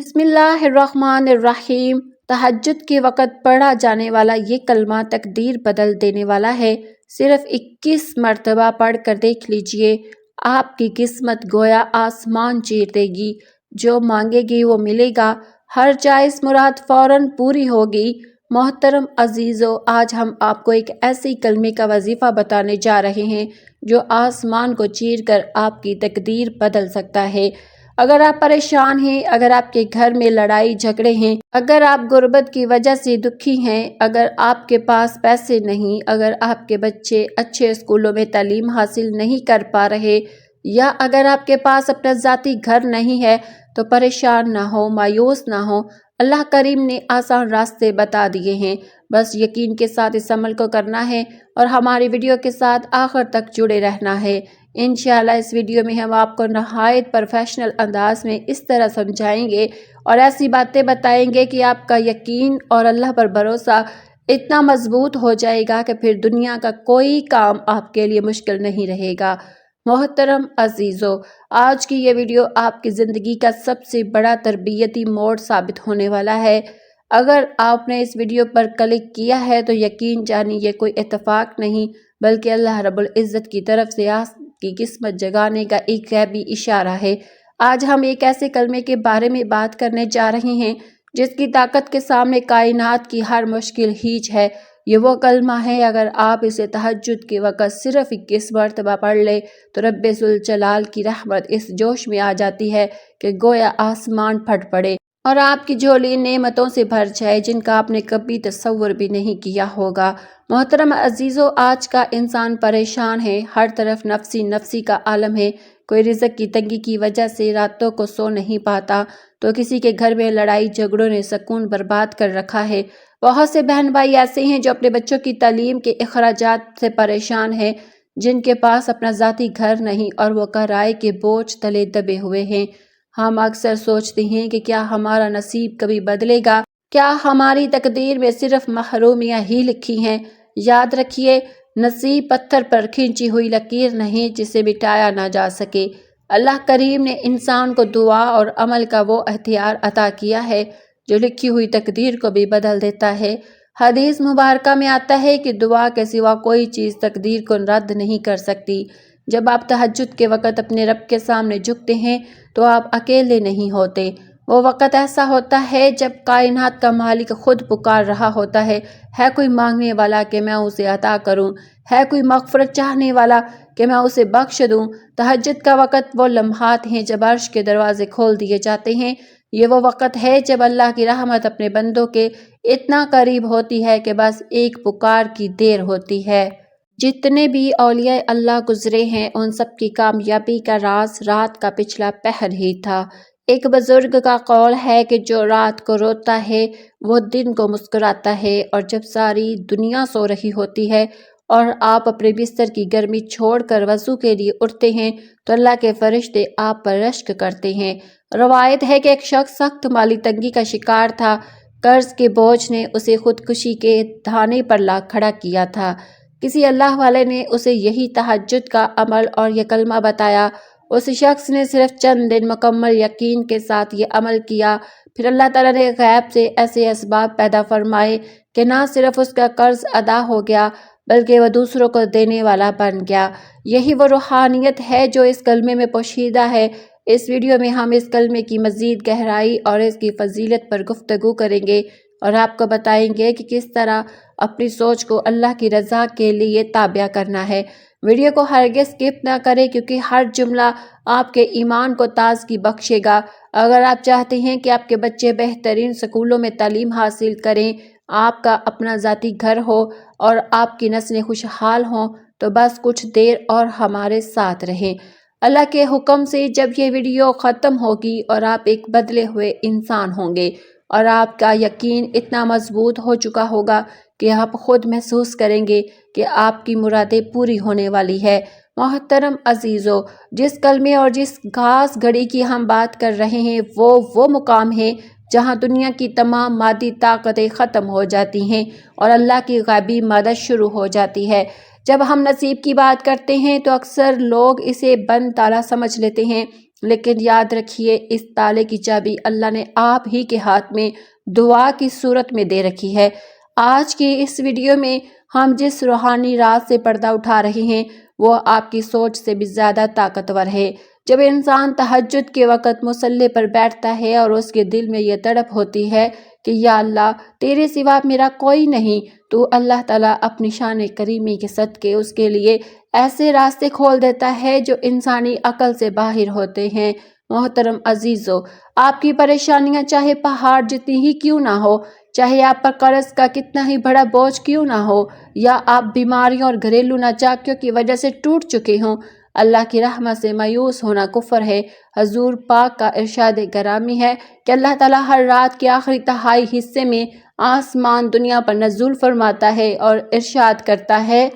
بسم اللہ الرحمن الرحیم۔ تہجد کے وقت پڑھا جانے والا یہ کلمہ تقدیر بدل دینے والا ہے۔ صرف 21 مرتبہ پڑھ کر دیکھ لیجئے، آپ کی قسمت گویا آسمان چیر دے گی۔ جو مانگے گی وہ ملے گا، ہر جائز مراد فوراً پوری ہوگی۔ محترم عزیزو، آج ہم آپ کو ایک ایسی کلمے کا وظیفہ بتانے جا رہے ہیں جو آسمان کو چیر کر آپ کی تقدیر بدل سکتا ہے۔ اگر آپ پریشان ہیں، اگر آپ کے گھر میں لڑائی جھگڑے ہیں، اگر آپ غربت کی وجہ سے دکھی ہیں، اگر آپ کے پاس پیسے نہیں، اگر آپ کے بچے اچھے اسکولوں میں تعلیم حاصل نہیں کر پا رہے، یا اگر آپ کے پاس اپنا ذاتی گھر نہیں ہے، تو پریشان نہ ہو، مایوس نہ ہو۔ اللہ کریم نے آسان راستے بتا دیے ہیں، بس یقین کے ساتھ اس عمل کو کرنا ہے اور ہماری ویڈیو کے ساتھ آخر تک جڑے رہنا ہے۔ انشاءاللہ اس ویڈیو میں ہم آپ کو نہایت پروفیشنل انداز میں اس طرح سمجھائیں گے اور ایسی باتیں بتائیں گے کہ آپ کا یقین اور اللہ پر بھروسہ اتنا مضبوط ہو جائے گا کہ پھر دنیا کا کوئی کام آپ کے لیے مشکل نہیں رہے گا۔ محترم عزیزو، آج کی یہ ویڈیو آپ کی زندگی کا سب سے بڑا تربیتی موڑ ثابت ہونے والا ہے۔ اگر آپ نے اس ویڈیو پر کلک کیا ہے تو یقین جانی یہ کوئی اتفاق نہیں بلکہ اللہ رب العزت کی طرف سے آپ کی قسمت جگانے کا ایک غیبی اشارہ ہے۔ آج ہم ایک ایسے کلمے کے بارے میں بات کرنے جا رہے ہیں جس کی طاقت کے سامنے کائنات کی ہر مشکل ہیچ ہے۔ یہ وہ کلمہ ہے، اگر آپ اسے تہجد کے وقت صرف 21 مرتبہ پڑھ لے تو رب ذوالجلال کی رحمت اس جوش میں آ جاتی ہے کہ گویا آسمان پھٹ پڑے اور آپ کی جھولی نعمتوں سے بھر جائے جن کا آپ نے کبھی تصور بھی نہیں کیا ہوگا۔ محترم عزیزو، آج کا انسان پریشان ہے، ہر طرف نفسی نفسی کا عالم ہے۔ کوئی رزق کی تنگی کی وجہ سے راتوں کو سو نہیں پاتا تو کسی کے گھر میں لڑائی جھگڑوں نے سکون برباد کر رکھا ہے۔ بہت سے بہن بھائی ایسے ہیں جو اپنے بچوں کی تعلیم کے اخراجات سے پریشان ہیں، جن کے پاس اپنا ذاتی گھر نہیں اور وہ کرائے کے بوجھ تلے دبے ہوئے ہیں۔ ہم اکثر سوچتے ہیں کہ کیا ہمارا نصیب کبھی بدلے گا؟ کیا ہماری تقدیر میں صرف محرومیاں ہی لکھی ہیں؟ یاد رکھیے، نصیب پتھر پر کھینچی ہوئی لکیر نہیں جسے مٹایا نہ جا سکے۔ اللہ کریم نے انسان کو دعا اور عمل کا وہ اختیار عطا کیا ہے جو لکھی ہوئی تقدیر کو بھی بدل دیتا ہے۔ حدیث مبارکہ میں آتا ہے کہ دعا کے سوا کوئی چیز تقدیر کو رد نہیں کر سکتی۔ جب آپ تہجد کے وقت اپنے رب کے سامنے جھکتے ہیں تو آپ اکیلے نہیں ہوتے۔ وہ وقت ایسا ہوتا ہے جب کائنات کا مالک خود پکار رہا ہوتا ہے کوئی مانگنے والا کہ میں اسے عطا کروں، ہے کوئی مغفرت چاہنے والا کہ میں اسے بخش دوں۔ تہجد کا وقت وہ لمحات ہیں جب عرش کے دروازے کھول دیے جاتے ہیں۔ یہ وہ وقت ہے جب اللہ کی رحمت اپنے بندوں کے اتنا قریب ہوتی ہے کہ بس ایک پکار کی دیر ہوتی ہے۔ جتنے بھی اولیاء اللہ گزرے ہیں ان سب کی کامیابی کا راز رات کا پچھلا پہر ہی تھا۔ ایک بزرگ کا قول ہے کہ جو رات کو روتا ہے وہ دن کو مسکراتا ہے، اور جب ساری دنیا سو رہی ہوتی ہے اور آپ اپنے بستر کی گرمی چھوڑ کر وضو کے لیے اٹھتے ہیں تو اللہ کے فرشتے آپ پر رشک کرتے ہیں۔ روایت ہے کہ ایک شخص سخت مالی تنگی کا شکار تھا، قرض کے بوجھ نے اسے خودکشی کے دھانے پر لا کھڑا کیا تھا۔ کسی اللہ والے نے اسے یہی تہجد کا عمل اور یہ کلمہ بتایا۔ اس شخص نے صرف چند دن مکمل یقین کے ساتھ یہ عمل کیا، پھر اللہ تعالیٰ نے غیب سے ایسے اسباب پیدا فرمائے کہ نہ صرف اس کا قرض ادا ہو گیا بلکہ وہ دوسروں کو دینے والا بن گیا۔ یہی وہ روحانیت ہے جو اس کلمے میں پوشیدہ ہے۔ اس ویڈیو میں ہم اس کلمے کی مزید گہرائی اور اس کی فضیلت پر گفتگو کریں گے اور آپ کو بتائیں گے کہ کس طرح اپنی سوچ کو اللہ کی رضا کے لیے تابع کرنا ہے۔ ویڈیو کو ہرگز اسکپ نہ کریں کیونکہ ہر جملہ آپ کے ایمان کو تازگی بخشے گا۔ اگر آپ چاہتے ہیں کہ آپ کے بچے بہترین سکولوں میں تعلیم حاصل کریں، آپ کا اپنا ذاتی گھر ہو اور آپ کی نسلیں خوشحال ہوں تو بس کچھ دیر اور ہمارے ساتھ رہیں۔ اللہ کے حکم سے جب یہ ویڈیو ختم ہوگی اور آپ ایک بدلے ہوئے انسان ہوں گے اور آپ کا یقین اتنا مضبوط ہو چکا ہوگا کہ آپ خود محسوس کریں گے کہ آپ کی مرادیں پوری ہونے والی ہے۔ محترم عزیزو، جس کلمے اور جس خاص گھڑی کی ہم بات کر رہے ہیں وہ مقام ہے جہاں دنیا کی تمام مادی طاقتیں ختم ہو جاتی ہیں اور اللہ کی غیبی مدد شروع ہو جاتی ہے۔ جب ہم نصیب کی بات کرتے ہیں تو اکثر لوگ اسے بند تالا سمجھ لیتے ہیں لیکن یاد رکھیے اس تالے کی چابی اللہ نے آپ ہی کے ہاتھ میں دعا کی صورت میں دے رکھی ہے۔ آج کی اس ویڈیو میں ہم جس روحانی راز سے پردہ اٹھا رہے ہیں وہ آپ کی سوچ سے بھی زیادہ طاقتور ہے۔ جب انسان تہجد کے وقت مصلی پر بیٹھتا ہے اور اس کے دل میں یہ تڑپ ہوتی ہے کہ یا اللہ تیرے سوا میرا کوئی نہیں، تو اللہ تعالیٰ اپنی شان کریمی کے صدقے اس کے لیے ایسے راستے کھول دیتا ہے جو انسانی عقل سے باہر ہوتے ہیں۔ محترم عزیزو، آپ کی پریشانیاں چاہے پہاڑ جتنی ہی کیوں نہ ہو، چاہے آپ پر قرض کا کتنا ہی بڑا بوجھ کیوں نہ ہو، یا آپ بیماریوں اور گھریلو ناچاکیوں کی وجہ سے ٹوٹ چکے ہوں، اللہ کی رحمت سے مایوس ہونا کفر ہے۔ حضور پاک کا ارشاد گرامی ہے کہ اللہ تعالیٰ ہر رات کے آخری تہائی حصے میں آسمان دنیا پر نزول فرماتا ہے اور ارشاد کرتا ہے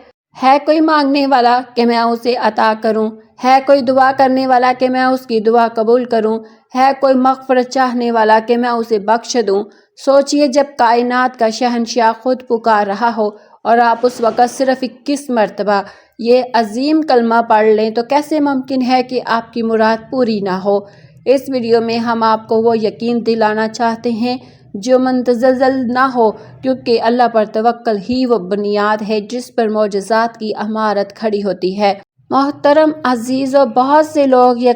کوئی مانگنے والا کہ میں اسے عطا کروں، ہے کوئی دعا کرنے والا کہ میں اس کی دعا قبول کروں، ہے کوئی مغفرت چاہنے والا کہ میں اسے بخش دوں۔ سوچئے جب کائنات کا شہنشاہ خود پکار رہا ہو اور آپ اس وقت صرف 21 مرتبہ یہ عظیم کلمہ پڑھ لیں تو کیسے ممکن ہے کہ آپ کی مراد پوری نہ ہو۔ اس ویڈیو میں ہم آپ کو وہ یقین دلانا چاہتے ہیں جو متزلزل نہ ہو، کیونکہ اللہ پر توکل ہی وہ بنیاد ہے جس پر معجزات کی عمارت کھڑی ہوتی ہے۔ محترم عزیزو، بہت سے لوگ یہ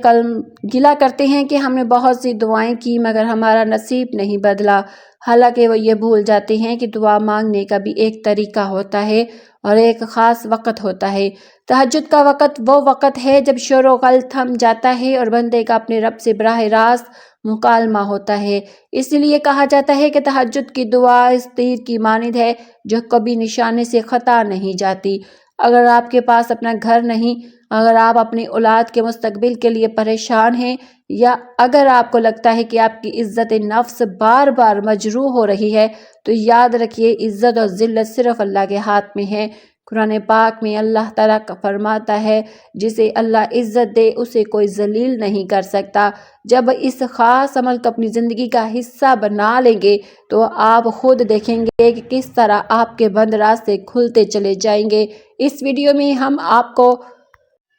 گلہ کرتے ہیں کہ ہم نے بہت سی دعائیں کی مگر ہمارا نصیب نہیں بدلا، حالانکہ وہ یہ بھول جاتے ہیں کہ دعا مانگنے کا بھی ایک طریقہ ہوتا ہے اور ایک خاص وقت ہوتا ہے۔ تہجد کا وقت وہ وقت ہے جب شور و غل تھم جاتا ہے اور بندے کا اپنے رب سے براہ راست مکالمہ ہوتا ہے۔ اس لیے کہا جاتا ہے کہ تہجد کی دعا اس تیر کی مانند ہے جو کبھی نشانے سے خطا نہیں جاتی۔ اگر آپ کے پاس اپنا گھر نہیں، اگر آپ اپنی اولاد کے مستقبل کے لیے پریشان ہیں، یا اگر آپ کو لگتا ہے کہ آپ کی عزت نفس بار بار مجروح ہو رہی ہے، تو یاد رکھیے عزت اور ذلت صرف اللہ کے ہاتھ میں ہے۔ قرآن پاک میں اللہ تعالیٰ فرماتا ہے جسے اللہ عزت دے اسے کوئی ذلیل نہیں کر سکتا۔ جب اس خاص عمل کو اپنی زندگی کا حصہ بنا لیں گے تو آپ خود دیکھیں گے کہ کس طرح آپ کے بند راستے کھلتے چلے جائیں گے۔ اس ویڈیو میں ہم آپ کو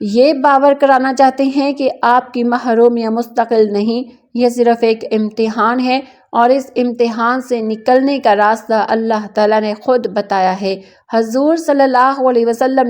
یہ باور کرانا چاہتے ہیں کہ آپ کی محرومیاں مستقل نہیں، یہ صرف ایک امتحان ہے اور اس امتحان سے نکلنے کا راستہ اللہ تعالیٰ نے خود بتایا ہے۔ حضور صلی اللہ علیہ وسلم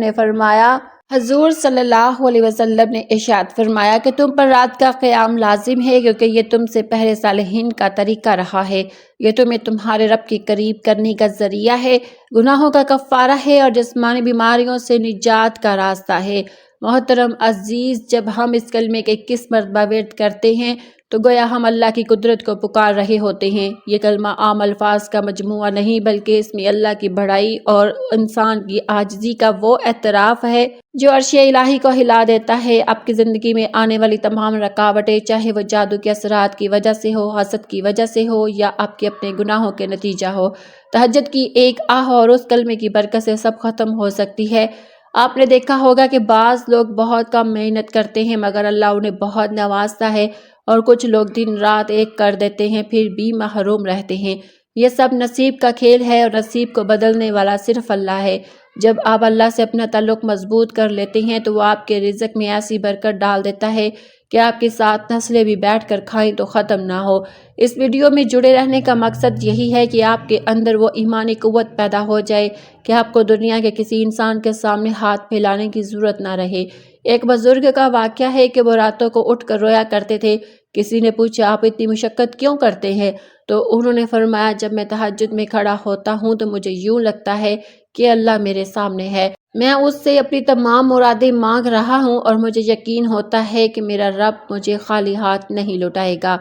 نے ارشاد فرمایا کہ تم پر رات کا قیام لازم ہے، کیونکہ یہ تم سے پہلے صالحین کا طریقہ رہا ہے، یہ تمہیں تمہارے رب کے قریب کرنے کا ذریعہ ہے، گناہوں کا کفارہ ہے اور جسمانی بیماریوں سے نجات کا راستہ ہے۔ محترم عزیز، جب ہم اس کلمے کے 21 مرتبہ ورد کرتے ہیں تو گویا ہم اللہ کی قدرت کو پکار رہے ہوتے ہیں۔ یہ کلمہ عام الفاظ کا مجموعہ نہیں بلکہ اس میں اللہ کی بڑائی اور انسان کی عاجزی کا وہ اعتراف ہے جو عرش الہی کو ہلا دیتا ہے۔ آپ کی زندگی میں آنے والی تمام رکاوٹیں، چاہے وہ جادو کے اثرات کی وجہ سے ہو، حسد کی وجہ سے ہو یا آپ کے اپنے گناہوں کے نتیجہ ہو، تہجد کی ایک آہ اور اس کلمے کی برکت سے سب ختم ہو سکتی ہے۔ آپ نے دیکھا ہوگا کہ بعض لوگ بہت کم محنت کرتے ہیں مگر اللہ انہیں بہت نوازتا ہے، اور کچھ لوگ دن رات ایک کر دیتے ہیں پھر بھی محروم رہتے ہیں۔ یہ سب نصیب کا کھیل ہے اور نصیب کو بدلنے والا صرف اللہ ہے۔ جب آپ اللہ سے اپنا تعلق مضبوط کر لیتے ہیں تو وہ آپ کے رزق میں ایسی برکت ڈال دیتا ہے کہ آپ کے ساتھ نسلیں بھی بیٹھ کر کھائیں تو ختم نہ ہو۔ اس ویڈیو میں جڑے رہنے کا مقصد یہی ہے کہ آپ کے اندر وہ ایمانی قوت پیدا ہو جائے کہ آپ کو دنیا کے کسی انسان کے سامنے ہاتھ پھیلانے کی ضرورت نہ رہے۔ ایک بزرگ کا واقعہ ہے کہ وہ راتوں کو اٹھ کر رویا کرتے تھے۔ کسی نے پوچھا آپ اتنی مشقت کیوں کرتے ہیں؟ تو انہوں نے فرمایا جب میں تہجد میں کھڑا ہوتا ہوں تو مجھے یوں لگتا ہے کہ اللہ میرے سامنے ہے، میں اس سے اپنی تمام مرادیں مانگ رہا ہوں اور مجھے یقین ہوتا ہے کہ میرا رب مجھے خالی ہاتھ نہیں لوٹائے گا۔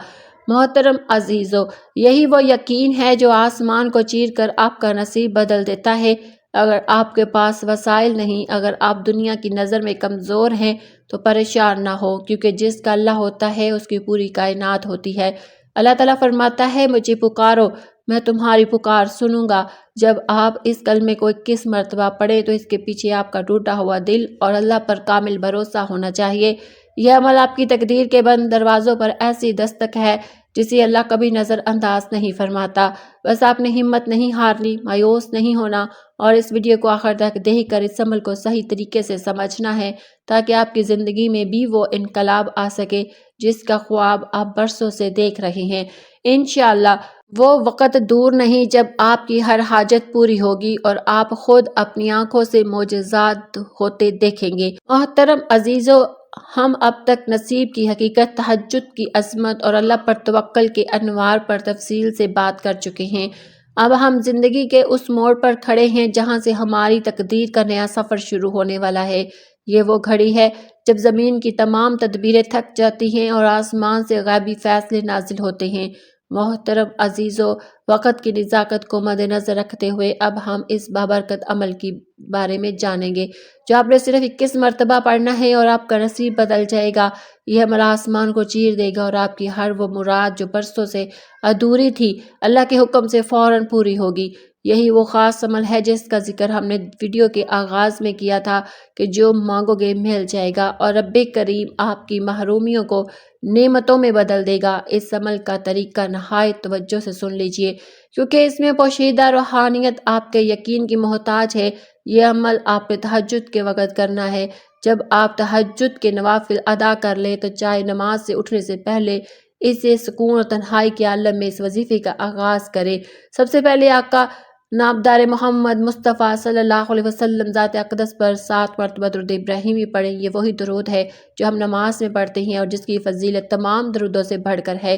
محترم عزیزو، یہی وہ یقین ہے جو آسمان کو چیر کر آپ کا نصیب بدل دیتا ہے۔ اگر آپ کے پاس وسائل نہیں، اگر آپ دنیا کی نظر میں کمزور ہیں تو پریشان نہ ہو، کیونکہ جس کا اللہ ہوتا ہے اس کی پوری کائنات ہوتی ہے۔ اللہ تعالیٰ فرماتا ہے مجھے پکارو میں تمہاری پکار سنوں گا۔ جب آپ اس کلمے کو 21 مرتبہ پڑھیں تو اس کے پیچھے آپ کا ٹوٹا ہوا دل اور اللہ پر کامل بھروسہ ہونا چاہیے۔ یہ عمل آپ کی تقدیر کے بند دروازوں پر ایسی دستک ہے جسے اللہ کبھی نظر انداز نہیں فرماتا۔ بس آپ نے ہمت نہیں ہارنی، مایوس نہیں ہونا اور اس ویڈیو کو آخر تک دیکھ کر اس عمل کو صحیح طریقے سے سمجھنا ہے تاکہ آپ کی زندگی میں بھی وہ انقلاب آ سکے جس کا خواب آپ برسوں سے دیکھ رہے ہیں۔ انشاءاللہ وہ وقت دور نہیں جب آپ کی ہر حاجت پوری ہوگی اور آپ خود اپنی آنکھوں سے معجزات ہوتے دیکھیں گے۔ محترم عزیزو، ہم اب تک نصیب کی حقیقت، تہجد کی عظمت اور اللہ پر توکل کے انوار پر تفصیل سے بات کر چکے ہیں۔ اب ہم زندگی کے اس موڑ پر کھڑے ہیں جہاں سے ہماری تقدیر کا نیا سفر شروع ہونے والا ہے۔ یہ وہ گھڑی ہے جب زمین کی تمام تدبیریں تھک جاتی ہیں اور آسمان سے غیبی فیصلے نازل ہوتے ہیں۔ محترم عزیزو، وقت کی نزاکت کو مد نظر رکھتے ہوئے اب ہم اس بابرکت عمل کے بارے میں جانیں گے جو آپ نے صرف 21 مرتبہ پڑھنا ہے اور آپ کا نصیب بدل جائے گا۔ یہ عمل آسمان کو چیر دے گا اور آپ کی ہر وہ مراد جو برسوں سے ادھوری تھی اللہ کے حکم سے فوراً پوری ہوگی۔ یہی وہ خاص عمل ہے جس کا ذکر ہم نے ویڈیو کے آغاز میں کیا تھا کہ جو مانگو گے مل جائے گا اور رب کریم آپ کی محرومیوں کو نعمتوں میں بدل دے گا۔ اس عمل کا طریقہ نہایت توجہ سے سن لیجئے کیونکہ اس میں پوشیدہ روحانیت آپ کے یقین کی محتاج ہے۔ یہ عمل آپ نے تہجد کے وقت کرنا ہے۔ جب آپ تہجد کے نوافل ادا کر لیں تو چاہے نماز سے اٹھنے سے پہلے اسے سکون اور تنہائی کے عالم میں اس وظیفے کا آغاز کریں۔ سب سے پہلے آقا نامدار محمد مصطفیٰ صلی اللہ علیہ وسلم ذات اقدس پر 7 مرتبہ درود ابراہیمی پڑھیں۔ یہ وہی درود ہے جو ہم نماز میں پڑھتے ہیں اور جس کی فضیلت تمام درودوں سے بڑھ کر ہے۔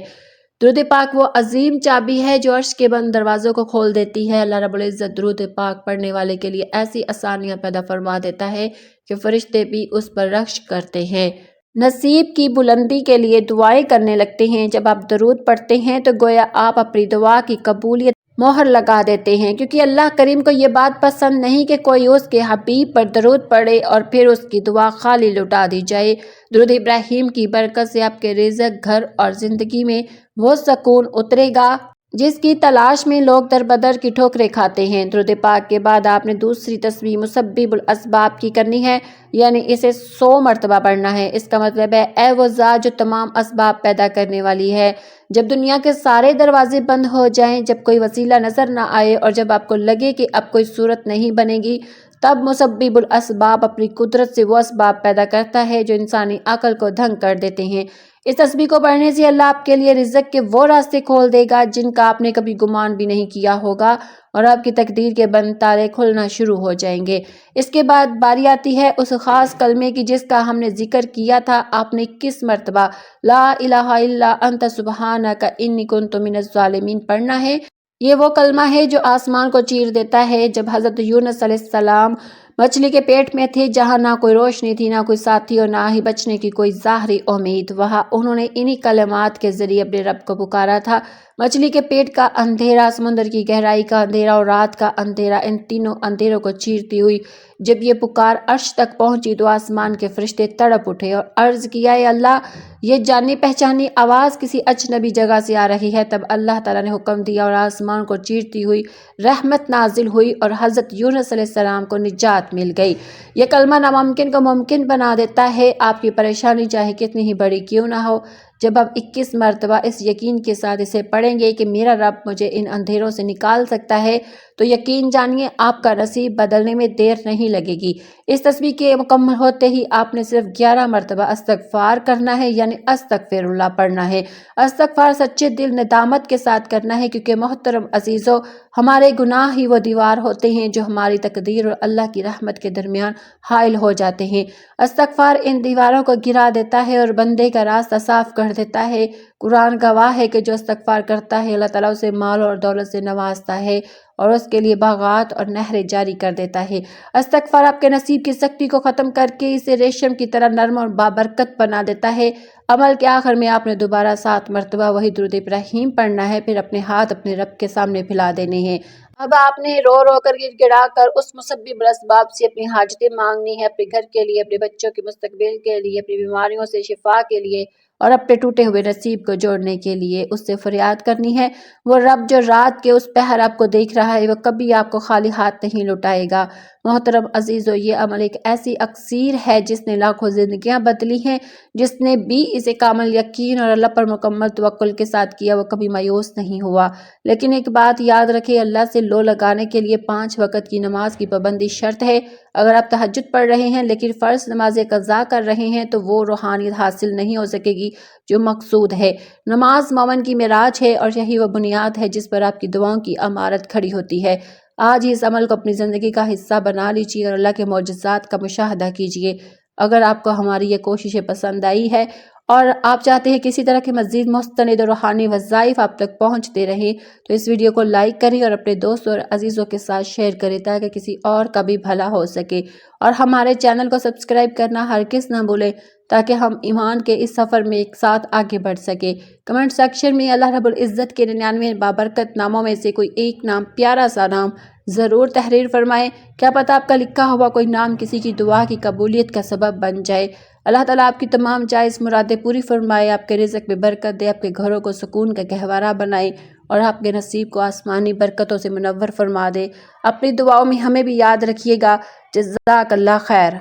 درود پاک وہ عظیم چابی ہے جو عرش کے بند دروازوں کو کھول دیتی ہے۔ اللہ رب العزت درود پاک پڑھنے والے کے لیے ایسی آسانیاں پیدا فرما دیتا ہے کہ فرشتے بھی اس پر رشک کرتے ہیں، نصیب کی بلندی کے لیے دعائیں کرنے لگتے ہیں۔ جب آپ درود پڑھتے ہیں تو گویا آپ اپنی دعا کی قبولیت مہر لگا دیتے ہیں، کیونکہ اللہ کریم کو یہ بات پسند نہیں کہ کوئی اس کے حبیب پر درود پڑھے اور پھر اس کی دعا خالی لٹا دی جائے۔ درود ابراہیم کی برکت سے آپ کے رزق، گھر اور زندگی میں وہ سکون اترے گا جس کی تلاش میں لوگ در بدر کی ٹھوکریں کھاتے ہیں۔ درود پاک کے بعد آپ نے دوسری تسبیح مسبب الاسباب کی کرنی ہے، یعنی اسے 100 مرتبہ پڑھنا ہے۔ اس کا مطلب ہے اے وہ ذات جو تمام اسباب پیدا کرنے والی ہے، جب دنیا کے سارے دروازے بند ہو جائیں، جب کوئی وسیلہ نظر نہ آئے اور جب آپ کو لگے کہ اب کوئی صورت نہیں بنے گی، تب مسبب الاسباب اپنی قدرت سے وہ اسباب پیدا کرتا ہے جو انسانی عقل کو دھنگ کر دیتے ہیں۔ اس تسبیح کو پڑھنے سے اللہ آپ کے لیے رزق کے وہ راستے کھول دے گا جن کا آپ نے کبھی گمان بھی نہیں کیا ہوگا اور آپ کی تقدیر کے بند تالے کھلنا شروع ہو جائیں گے۔ اس کے بعد باری آتی ہے اس خاص کلمے کی جس کا ہم نے ذکر کیا تھا۔ آپ نے 21 مرتبہ لا الہ الا انت سبحانک انی کنت من الظالمین پڑھنا ہے۔ یہ وہ کلمہ ہے جو آسمان کو چیر دیتا ہے۔ جب حضرت یونس علیہ السلام مچھلی کے پیٹ میں تھے، جہاں نہ کوئی روشنی تھی، نہ کوئی ساتھی اور نہ ہی بچنے کی کوئی ظاہری امید، وہاں انہوں نے انہی کلمات کے ذریعے اپنے رب کو پکارا تھا۔ مچھلی کے پیٹ کا اندھیرا، سمندر کی گہرائی کا اندھیرا اور رات کا اندھیرا، ان تینوں اندھیروں کو چیرتی ہوئی جب یہ پکار عرش تک پہنچی تو آسمان کے فرشتے تڑپ اٹھے اور عرض کیا، اے اللہ، یہ جانی پہچانی آواز کسی اجنبی جگہ سے آ رہی ہے۔ تب اللہ تعالیٰ نے حکم دیا اور آسمان کو چیرتی ہوئی رحمت نازل ہوئی اور حضرت یونس علیہ السلام کو نجات مل گئی۔ یہ کلمہ ناممکن کو ممکن بنا دیتا ہے۔ آپ کی پریشانی چاہے کتنی ہی بڑی کیوں نہ ہو، جب آپ 21 مرتبہ اس یقین کے ساتھ اسے پڑھیں گے کہ میرا رب مجھے ان اندھیروں سے نکال سکتا ہے، تو یقین جانیے آپ کا نصیب بدلنے میں دیر نہیں لگے گی۔ اس تسبیح کے مکمل ہوتے ہی آپ نے صرف 11 مرتبہ استغفار کرنا ہے، یعنی استغفر اللہ پڑھنا ہے۔ استغفار سچے دل ندامت کے ساتھ کرنا ہے، کیونکہ محترم عزیزو، ہمارے گناہ ہی وہ دیوار ہوتے ہیں جو ہماری تقدیر اور اللہ کی رحمت کے درمیان حائل ہو جاتے ہیں۔ استغفار ان دیواروں کو گرا دیتا ہے اور بندے کا راستہ صاف کر دیتا ہے۔ قرآن گواہ ہے کہ جو استغفار کرتا ہے اللہ تعالیٰ اسے مال اور دولت سے نوازتا ہے اور اس کے لیے باغات اور نہریں جاری کر دیتا ہے۔ استغفار آپ کے نصیب کی سختی کو ختم کر کے اسے ریشم کی طرح نرم اور بابرکت بنا دیتا ہے۔ عمل کے آخر میں آپ نے دوبارہ 7 مرتبہ وہی درود ابراہیم پڑھنا ہے، پھر اپنے ہاتھ اپنے رب کے سامنے پھیلا دینے ہیں۔ اب آپ نے رو رو کر گر گڑا کر اس مسبب الاسباب سے اپنی حاجتیں مانگنی ہے، اپنے گھر کے لیے، اپنے بچوں کے مستقبل کے لیے، اپنی بیماریوں سے شفا کے لیے اور اپنے ٹوٹے ہوئے نصیب کو جوڑنے کے لیے اس سے فریاد کرنی ہے۔ وہ رب جو رات کے اس پہر آپ کو دیکھ رہا ہے، وہ کبھی آپ کو خالی ہاتھ نہیں لوٹائے گا۔ محترم عزیزو، یہ عمل ایک ایسی اکسیر ہے جس نے لاکھوں زندگیاں بدلی ہیں۔ جس نے بھی اسے کامل یقین اور اللہ پر مکمل توکل کے ساتھ کیا وہ کبھی مایوس نہیں ہوا۔ لیکن ایک بات یاد رکھیں، اللہ سے لو لگانے کے لیے 5 وقت کی نماز کی پابندی شرط ہے۔ اگر آپ تہجد پڑھ رہے ہیں لیکن فرض نمازیں قضا کر رہے ہیں تو وہ روحانیت حاصل نہیں ہو سکے گی جو مقصود ہے۔ نماز مومن کی معراج ہے اور یہی وہ بنیاد ہے جس پر آپ کی دعاؤں کی عمارت کھڑی ہوتی ہے۔ آج ہی اس عمل کو اپنی زندگی کا حصہ بنا لیجیے اور اللہ کے معجزات کا مشاہدہ کیجیے۔ اگر آپ کو ہماری یہ کوششیں پسند آئی ہے اور آپ چاہتے ہیں کسی طرح کے مزید مستند اور روحانی وظائف آپ تک پہنچتے رہیں تو اس ویڈیو کو لائک کریں اور اپنے دوستوں اور عزیزوں کے ساتھ شیئر کریں تاکہ کسی اور کا بھی بھلا ہو سکے، اور ہمارے چینل کو سبسکرائب کرنا ہرگز نہ بھولیں تاکہ ہم ایمان کے اس سفر میں ایک ساتھ آگے بڑھ سکیں۔ کمنٹ سیکشن میں اللہ رب العزت کے 99 بابرکت ناموں میں سے کوئی ایک نام، پیارا سا نام ضرور تحریر فرمائیں۔ کیا پتہ آپ کا لکھا ہوا کوئی نام کسی کی دعا کی قبولیت کا سبب بن جائے۔ اللہ تعالیٰ آپ کی تمام جائز مرادیں پوری فرمائے، آپ کے رزق میں برکت دے، آپ کے گھروں کو سکون کا گہوارہ بنائے اور آپ کے نصیب کو آسمانی برکتوں سے منور فرما دے۔ اپنی دعاؤں میں ہمیں بھی یاد رکھیے گا۔ جزاک اللہ خیر۔